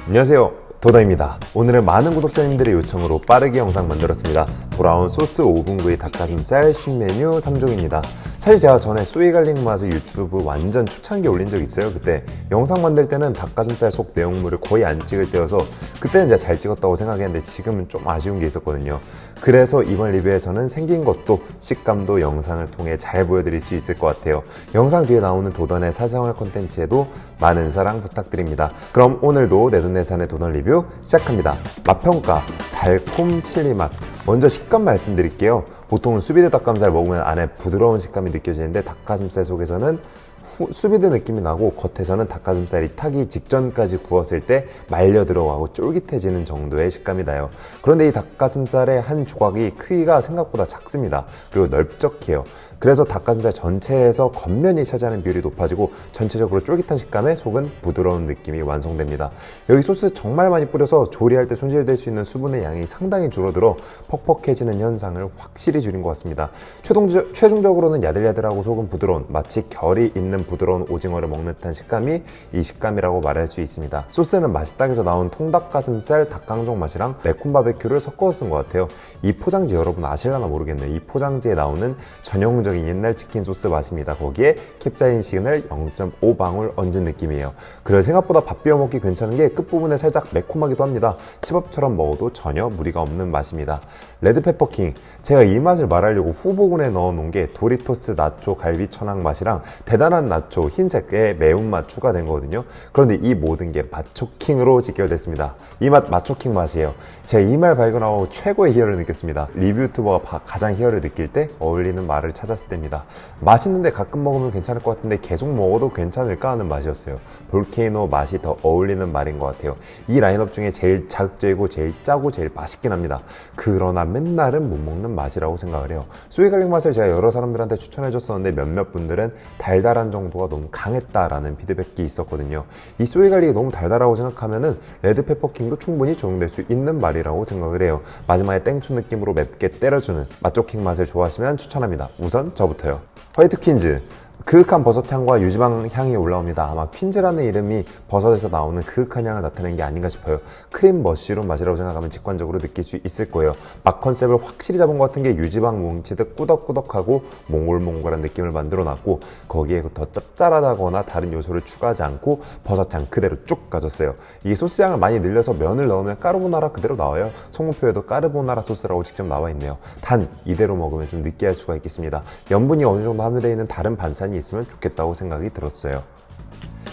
안녕하세요, 도다입니다. 오늘은 많은 구독자님들의 요청으로 빠르게 영상 만들었습니다. 돌아온 소스 5분구이 닭가슴살 신메뉴 3종입니다. 사실 제가 전에 쏘이 갈릭 맛을 유튜브 완전 초창기에 올린 적 있어요. 그때 영상 만들 때는 닭가슴살 속 내용물을 거의 안 찍을 때여서 그때는 제가 잘 찍었다고 생각했는데 지금은 좀 아쉬운 게 있었거든요. 그래서 이번 리뷰에서는 생긴 것도 식감도 영상을 통해 잘 보여드릴 수 있을 것 같아요. 영상 뒤에 나오는 도던의 사생활 콘텐츠에도 많은 사랑 부탁드립니다. 그럼 오늘도 내돈내산의 도던 리뷰 시작합니다. 맛평가 달콤 칠리 맛. 먼저 식감 말씀드릴게요. 보통은 수비드 닭가슴살 먹으면 안에 부드러운 식감이 느껴지는데 닭가슴살 속에서는 수비드 느낌이 나고 겉에서는 닭가슴살이 타기 직전까지 구웠을 때 말려 들어가고 쫄깃해지는 정도의 식감이 나요. 그런데 이 닭가슴살의 한 조각이 크기가 생각보다 작습니다. 그리고 넓적해요. 그래서 닭가슴살 전체에서 겉면이 차지하는 비율이 높아지고 전체적으로 쫄깃한 식감에 속은 부드러운 느낌이 완성됩니다. 여기 소스 정말 많이 뿌려서 조리할 때 손질될 수 있는 수분의 양이 상당히 줄어들어 퍽퍽해지는 현상을 확실히 줄인 것 같습니다. 최종적으로는 야들야들하고 속은 부드러운, 마치 결이 있는 부드러운 오징어를 먹는 듯한 식감이 이 식감이라고 말할 수 있습니다. 소스는 맛있다에서 나온 통닭가슴살 닭강정 맛이랑 매콤 바베큐를 섞어서 쓴 것 같아요. 이 포장지 여러분 아실라나 모르겠네요. 이 포장지에 나오는 전형적인 옛날 치킨 소스 맛입니다. 거기에 캡사이신을 0.5방울 얹은 느낌이에요. 그래서 생각보다 밥 비벼 먹기 괜찮은 게 끝부분에 살짝 매콤하기도 합니다. 치밥처럼 먹어도 전혀 무리가 없는 맛입니다. 레드페퍼킹, 제가 이 맛을 말하려고 후보군에 넣어놓은 게 도리토스 나초 갈비 천황 맛이랑 대단한 나초 흰색의 매운맛 추가된 거거든요. 그런데 이 모든 게 마초킹으로 직결됐습니다. 이 맛 마초킹 맛이에요. 제가 이 말 발견하고 최고의 희열을 느꼈습니다. 리뷰 유튜버가 가장 희열을 느낄 때 어울리는 말을 찾았을 때입니다. 맛있는데 가끔 먹으면 괜찮을 것 같은데 계속 먹어도 괜찮을까 하는 맛이었어요. 볼케이노 맛이 더 어울리는 말인 것 같아요. 이 라인업 중에 제일 자극적이고 제일 짜고 제일 맛있긴 합니다. 그러나 맨날은 못 먹는 맛이라고 생각을 해요. 쏘이 갈릭 맛을 제가 여러 사람들한테 추천해 줬었는데 몇몇 분들은 달달한 정도가 너무 강했다라는 피드백이 있었거든요. 이 쏘이 갈릭이 너무 달달하고 생각하면은 레드페퍼킹도 충분히 적용될 수 있는 말이라고 생각을 해요. 마지막에 땡초 느낌으로 맵게 때려주는 맛조킹 맛을 좋아하시면 추천합니다. 우선 저부터요. 화이트 퀸즈, 그윽한 버섯 향과 유지방 향이 올라옵니다. 아마 퀸즈라는 이름이 버섯에서 나오는 그윽한 향을 나타낸 게 아닌가 싶어요. 크림 머쉬룸 맛이라고 생각하면 직관적으로 느낄 수 있을 거예요. 맛 컨셉을 확실히 잡은 것 같은 게 유지방 뭉치듯 꾸덕꾸덕하고 몽골몽골한 느낌을 만들어놨고 거기에 더 짭짤하다거나 다른 요소를 추가하지 않고 버섯향 그대로 쭉 가졌어요. 이 소스 향을 많이 늘려서 면을 넣으면 까르보나라 그대로 나와요. 성분표에도 까르보나라 소스라고 직접 나와 있네요. 단 이대로 먹으면 좀 느끼할 수가 있겠습니다. 염분이 어느 정도 함유되어 있는 다른 반찬이 있으면 좋겠다고 생각이 들었어요.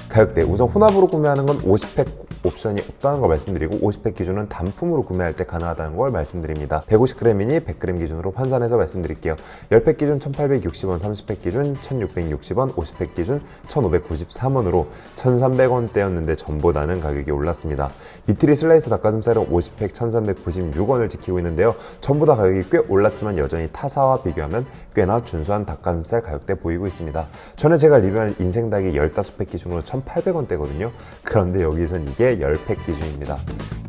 가격대, 우선 혼합으로 구매하는 건 50팩 옵션이 없다는 걸 말씀드리고 50팩 기준은 단품으로 구매할 때 가능하다는 걸 말씀드립니다. 150g이니 100g 기준으로 환산해서 말씀드릴게요. 10팩 기준 1860원, 30팩 기준 1660원, 50팩 기준 1593원으로 1300원대였는데 전보다는 가격이 올랐습니다. 미트리 슬라이스 닭가슴살은 50팩 1396원을 지키고 있는데요. 전보다 가격이 꽤 올랐지만 여전히 타사와 비교하면 꽤나 준수한 닭가슴살 가격대 보이고 있습니다. 전에 제가 리뷰한 인생닭이 15팩 기준으로 1800원대거든요. 그런데 여기선 이게 10팩 기준입니다.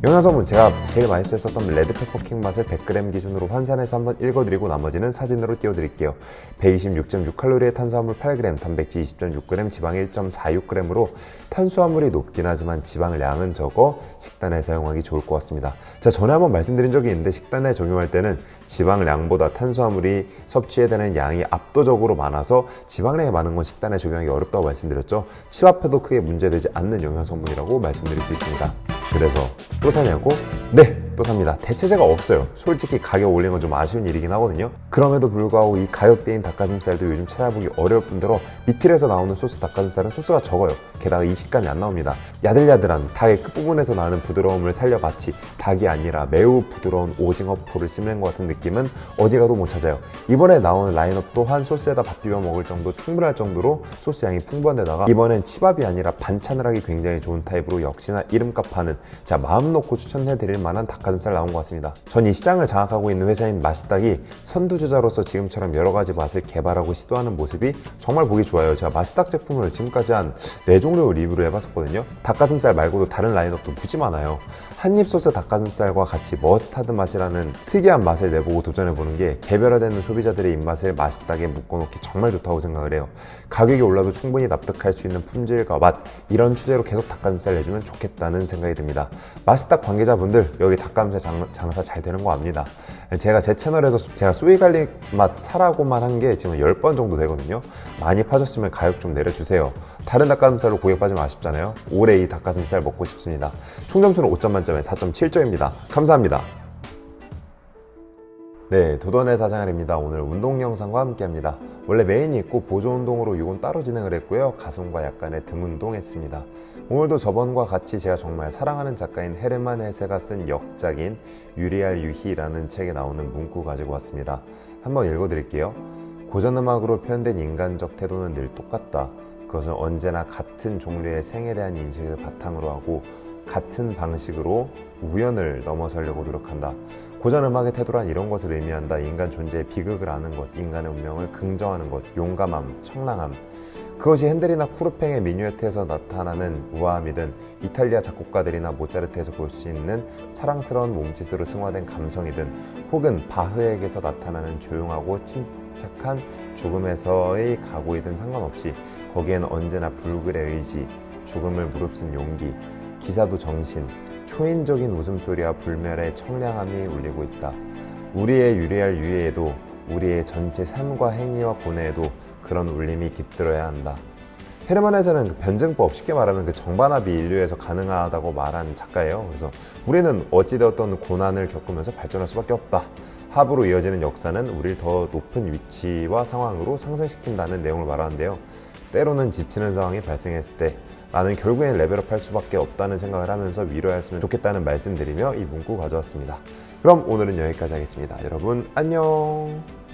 영양성분, 제가 제일 많이 썼던 레드페퍼킹 맛을 100g 기준으로 환산해서 한번 읽어드리고 나머지는 사진으로 띄워드릴게요. 126.6칼로리의 탄수화물 8g, 단백질 20.6g, 지방 1.46g으로 탄수화물이 높긴 하지만 지방량은 적어 식단에 사용하기 좋을 것 같습니다. 제가 전에 한번 말씀드린 적이 있는데 식단에 적용할 때는 지방량보다 탄수화물이 섭취해야 되는 양이 압도적으로 많아서 지방량이 많은 건 식단에 적용하기 어렵다고 말씀드렸죠. 치밥해도 크게 문제되지 않는 영양성분이라고 말씀드릴 수 있습니다. 그래서 또 사냐고? 네! 또 삽니다. 대체제가 없어요. 솔직히 가격 올리는 건 좀 아쉬운 일이긴 하거든요. 그럼에도 불구하고 이 가격대인 닭가슴살도 요즘 찾아보기 어려울 뿐더러 미틀에서 나오는 소스 닭가슴살은 소스가 적어요. 게다가 이 식감이 안 나옵니다. 야들야들한 닭의 끝부분에서 나는 부드러움을 살려 마치 닭이 아니라 매우 부드러운 오징어포를 씹는 것 같은 느낌은 어디 가도 못 찾아요. 이번에 나오는 라인업 또한 소스에다 밥 비벼 먹을 정도 충분할 정도로 소스 양이 풍부한 데다가 이번엔 치밥이 아니라 반찬을 하기 굉장히 좋은 타입으로 역시나 이름값 하는, 자 마음 놓고 추천해드릴 만한 닭가슴살 닭가슴살 나온 것 같습니다. 전 이 시장을 장악하고 있는 회사인 마시닭이 선두주자로서 지금처럼 여러 가지 맛을 개발하고 시도하는 모습이 정말 보기 좋아요. 제가 마시닭 제품을 지금까지 한 4종류 리뷰를 해봤었거든요. 닭가슴살 말고도 다른 라인업도 무지 많아요. 한입 소스 닭가슴살과 같이 머스타드 맛이라는 특이한 맛을 내보고 도전해보는 게 개별화되는 소비자들의 입맛을 마시닭에 묶어놓기 정말 좋다고 생각을 해요. 가격이 올라도 충분히 납득할 수 있는 품질과 맛, 이런 주제로 계속 닭가슴살 내주면 좋겠다는 생각이 듭니다. 마시닭 관계자분들, 여기 닭가슴살 장사 잘 되는 거 압니다. 제가 제 채널에서 제가 소이 갈릭 맛 사라고만 한 게 지금 10번 정도 되거든요. 많이 파셨으면 가격 좀 내려주세요. 다른 닭가슴살로 고객 빠지면 아쉽잖아요. 올해 이 닭가슴살 먹고 싶습니다. 총점수는 5점 만점에 4.7점입니다. 감사합니다. 네, 도전의 사생활입니다. 오늘 운동 영상과 함께 합니다. 원래 메인이 있고 보조 운동으로 이건 따로 진행을 했고요. 가슴과 약간의 등 운동 했습니다. 오늘도 저번과 같이 제가 정말 사랑하는 작가인 헤르만 헤세가 쓴 역작인 유리알 유희라는 책에 나오는 문구 가지고 왔습니다. 한번 읽어드릴게요. 고전음악으로 표현된 인간적 태도는 늘 똑같다. 그것은 언제나 같은 종류의 생에 대한 인식을 바탕으로 하고 같은 방식으로 우연을 넘어서려고 노력한다. 고전 음악의 태도란 이런 것을 의미한다. 인간 존재의 비극을 아는 것, 인간의 운명을 긍정하는 것, 용감함, 청량함. 그것이 핸델이나 쿠르팽의 미뉴에트에서 나타나는 우아함이든 이탈리아 작곡가들이나 모차르트에서 볼 수 있는 사랑스러운 몸짓으로 승화된 감성이든 혹은 바흐에게서 나타나는 조용하고 침착한 죽음에서의 각오이든 상관없이 거기에는 언제나 불굴의 의지, 죽음을 무릅쓴 용기, 기사도 정신, 초인적인 웃음소리와 불멸의 청량함이 울리고 있다. 우리의 유리할 유해에도 우리의 전체 삶과 행위와 고뇌에도 그런 울림이 깃들어야 한다. 헤르만 헤세는 그 변증법, 쉽게 말하면 그 정반합이 인류에서 가능하다고 말한 작가예요. 그래서 우리는 어찌되었던 고난을 겪으면서 발전할 수밖에 없다. 합으로 이어지는 역사는 우리를 더 높은 위치와 상황으로 상승시킨다는 내용을 말하는데요. 때로는 지치는 상황이 발생했을 때 나는 결국엔 레벨업 할 수밖에 없다는 생각을 하면서 위로했으면 좋겠다는 말씀드리며 이 문구 가져왔습니다. 그럼 오늘은 여기까지 하겠습니다. 여러분 안녕.